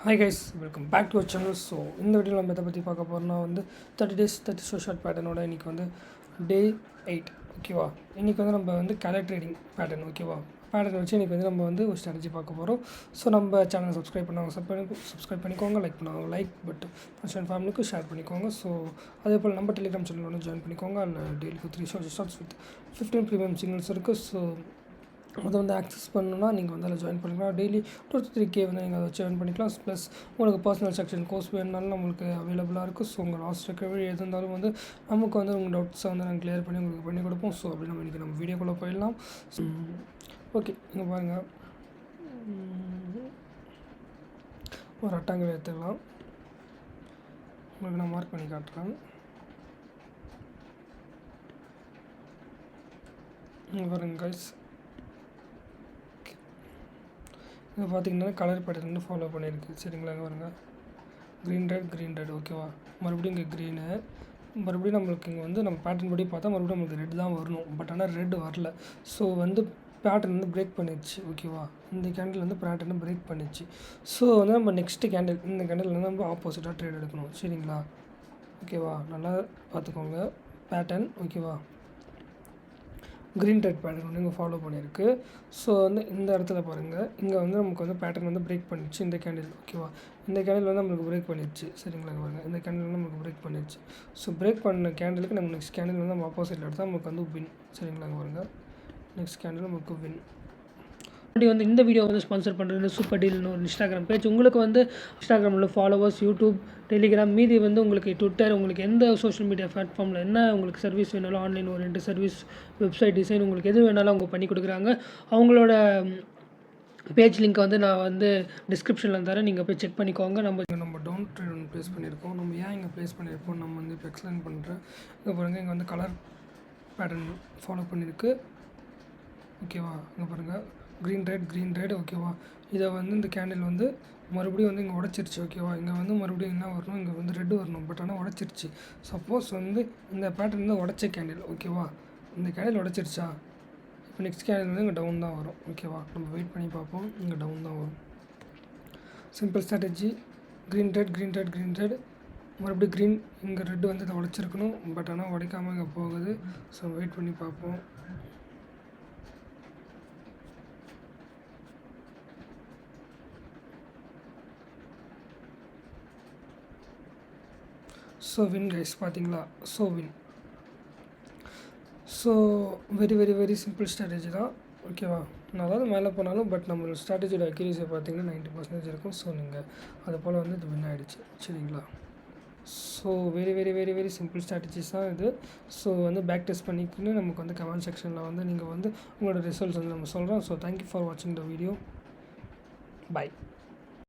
Hi guys, welcome back to our channel. So இந்த வீடியோவில் நம்ம எதை பற்றி பார்க்க போகிறோம்னா வந்து 30 days 30 SureShot பேட்டர்னோட இன்றைக்கி வந்து டே 8 ஓகேவா. இன்றைக்கி வந்து நம்ம வந்து கலர் ட்ரேடிங் பேட்டர்ன் ஓகேவா. பேட்டர்ன் வச்சு இன்றைக்கி வந்து நம்ம வந்து ஒரு ஸ்ட்ராட்டஜி பார்க்க போகிறோம். ஸோ நம்ம சேனலை சப்ஸ்கிரைப் பண்ணிக்கோங்க, லைக் பண்ணுவாங்க, லைக் பட்டு ஃப்ரெண்ட்ஸ் அண்ட் ஃபேமிலிக்கு ஷேர் பண்ணிக்கோங்க. ஸோ அதே போல் நம்ம டெலிகிராம் சேனல் ஒன்று ஜாயின் பண்ணிக்கோங்க. அதில் டெய்லிக்கு 3 ஷார்ட்ஸ் வித் 15 ப்ரீமியம் சிக்னல்ஸ் இருக்குது. ஸோ அதை வந்து ஆக்சஸ் பண்ணணும்னா நீங்கள் வந்து அதில் ஜாயின் பண்ணிக்கலாம். டெய்லி 2-3K வந்து நீங்கள் அதை வச்சு ஜாயின் பண்ணிக்கலாம். ப்ளஸ் உங்களுக்கு பர்சனல் செக்ஷன் கோர்ஸ் வேணுனாலும் நம்மளுக்கு அவைலபிளாக இருக்குது. ஸோ உங்கள் லாஸ்ட் ரெக்கவரி எது இருந்தாலும் வந்து நமக்கு வந்து உங்கள் டவுட்ஸை வந்து நாங்கள் கிளியர் பண்ணி உங்களுக்கு பண்ணி கொடுப்போம். ஸோ அப்படி நம்ம இன்றைக்கி நம்ம வீடியோக்குள்ளே போயிடலாம். ஓகே, இங்கே பாருங்கள், ஒரு ரெக்டாங்கிள் எடுத்துக்கலாம். உங்களுக்கு நான் மார்க் பண்ணி காட்டுறேன். இங்கே பாருங்கள் கைஸ், இது பார்த்திங்கன்னா கலர் பேட்டர்ன் வந்து ஃபாலோ பண்ணியிருக்கு. சரிங்களா, இங்கே பாருங்கள், க்ரீன் ரெட் ஓகேவா. மறுபடியும் இங்கே க்ரீனு, மறுபடியும் நம்மளுக்கு இங்கே வந்து நம்ம பேட்டர்ன் படி பார்த்தா மறுபடியும் நம்மளுக்கு ரெட் தான் வரணும். பட் ஆனால் ரெட் வரல. ஸோ வந்து பேட்டர்ன் வந்து பிரேக் பண்ணிடுச்சு ஓகேவா. இந்த கேண்டில் வந்து பேட்டர்னை பிரேக் பண்ணிடுச்சு. ஸோ வந்து நம்ம நெக்ஸ்ட்டு கேண்டில், இந்த கேண்டில் வந்து நம்ம ஆப்போசிட்டாக ட்ரேட் எடுக்கணும். சரிங்களா, ஓகேவா. நல்லா பார்த்துக்கோங்க பேட்டர்ன் ஓகேவா. க்ரீன் ரெட் பேட்டர்ன் வந்து இங்கே ஃபாலோ பண்ணியிருக்கு. ஸோ வந்து இந்த இடத்துல பாருங்கள், இங்கே வந்து நமக்கு வந்து பேட்டர்ன் வந்து பிரேக் பண்ணிடுச்சு இந்த கேண்டில் ஓகேவா. இந்த கேண்டில் வந்து நம்மளுக்கு பிரேக் பண்ணிடுச்சு. சரிங்களா, பாருங்கள், இந்த கேண்டில் வந்து நமக்கு பிரேக் பண்ணிடுச்சு. ஸோ பிரேக் பண்ண கேண்டிலுக்கு நம்ம நெக்ஸ்ட் கேண்டில் வந்து நம்ம ஆப்போசிட்டில் எடுத்தால் நமக்கு வந்து வின். சரிங்களா, பாருங்கள், நெக்ஸ்ட் கேண்டில் நமக்கு வின். வந்து இந்த வீடியோ வந்து ஸ்பான்சர் பண்ணுறது சூப்பர் டீல்னு ஒரு இன்ஸ்டாகிராம் பேஜ். உங்களுக்கு வந்து இன்ஸ்டாகிராமில் ஃபாலோவர்ஸ், யூடியூப், டெலிகிராம், மீதி வந்து உங்களுக்கு ட்விட்டர், உங்களுக்கு எந்த சோஷியல் மீடியா பிளாட்ஃபார்மில் என்ன உங்களுக்கு சர்வீஸ் வேணாலும், online orient service, website design, உங்களுக்கு எது வேணாலும் அவங்க பண்ணி கொடுக்குறாங்க. அவங்களோட பேஜ் லிங்க்கை வந்து நான் வந்து டிஸ்கிரிப்ஷனில் தரேன், நீங்கள் போய் செக் பண்ணிக்கோங்க. நம்ம டவுன் ட்ரேட் ஒன்று ப்ளேஸ் பண்ணியிருக்கோம். நம்ம ஏன் இங்கே ப்ளேஸ் பண்ணியிருக்கோம் நம்ம வந்து இப்போ எக்ஸ்பிளைன் பண்ணுறேன். இங்கே பாருங்கள், இங்கே வந்து கலர் பேட்டர்ன் ஃபாலோ பண்ணியிருக்கு ஓகேவா. இங்கே பாருங்கள், க்ரீன் ரெட் ஓகேவா. இதை வந்து இந்த கேண்டில் வந்து மறுபடியும் வந்து இங்கே உடச்சிருச்சு ஓகேவா. இங்கே வந்து மறுபடியும் என்ன வரணும், இங்கே வந்து ரெட்டு வரணும். பட் ஆனால் உடச்சிருச்சு. சப்போஸ் வந்து இந்த பேட்டர்ன் வந்து உடச்ச கேண்டில் ஓகேவா. இந்த கேண்டில் உடச்சிருச்சா, இப்போ நெக்ஸ்ட் கேண்டில் வந்து இங்கே டவுன் தான் வரும் ஓகேவா. நம்ம வெயிட் பண்ணி பார்ப்போம், இங்கே டவுன் தான் வரும். சிம்பிள் ஸ்ட்ராட்டஜி, க்ரீன் ரெட் மறுபடியும் க்ரீன், இங்கே ரெட்டு வந்து இதை உடச்சிருக்கணும். பட் ஆனால் உடைக்காமல் இங்கே போகுது. ஸோ வெயிட் பண்ணி பார்ப்போம். ஸோ வின் கைஸ், பார்த்தீங்களா. So win. So very simple strategy தான் ஓகேவா. நான் அதாவது மேலே போனாலும் பட் நம்மளோட ஸ்ட்ராட்டஜியோட அக்யூரேசியை பார்த்தீங்கன்னா 90% இருக்கும். ஸோ நீங்கள் அது போல் வந்து இது வின் ஆகிடுச்சு. சரிங்களா. ஸோ வெரி சிம்பிள் ஸ்ட்ராட்டஜிஸ் தான் இது. ஸோ வந்து பேக் டெஸ்ட் பண்ணிக்கின்னு நமக்கு வந்து கமெண்ட் செக்ஷனில் வந்து நீங்கள் வந்து உங்களோட ரிசல்ட்ஸ் வந்து நம்ம சொல்கிறோம். ஸோ தேங்க்யூ ஃபார் வாட்சிங் த வீடியோ. பை.